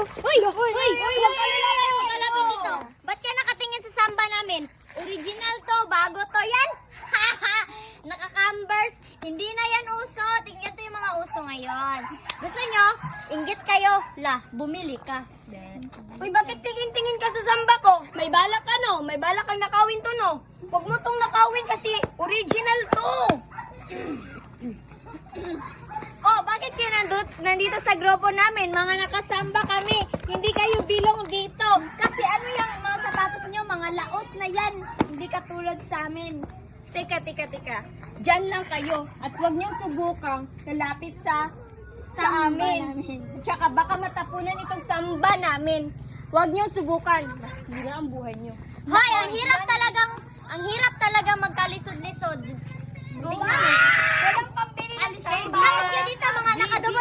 Uy! Huwag ka lapit dito. Ba't ka nakatingin sa samba namin? Original to, bago to. Yan! Naka-cambers. Hindi na yan uso. Tingnan to yung mga uso ngayon. Gusto nyo? Inggit kayo. Bumili ka. Uy, bakit tingin-tingin ka sa samba ko? May balak ka, no? May balak kang nakawin to, no? Huwag mo tong nakawin kasi original to. Oh, bakit kayo nandito sa grupo namin? Mga nakasamba kami. Hindi kayo bilong dito. Kasi ano yung mga sapatos nyo, mga laos na yan. Hindi katulad sa amin. Tika. Diyan lang kayo at huwag niyong subukang lalapit sa amin. Tsaka baka matapunan itong samba namin. Huwag niyong subukan. Masira ang buhay niyo. Hoy, ang hirap talagang magkalisod-lisod. Walang pambili ng samba. Alis kayo dito, mga nakadumi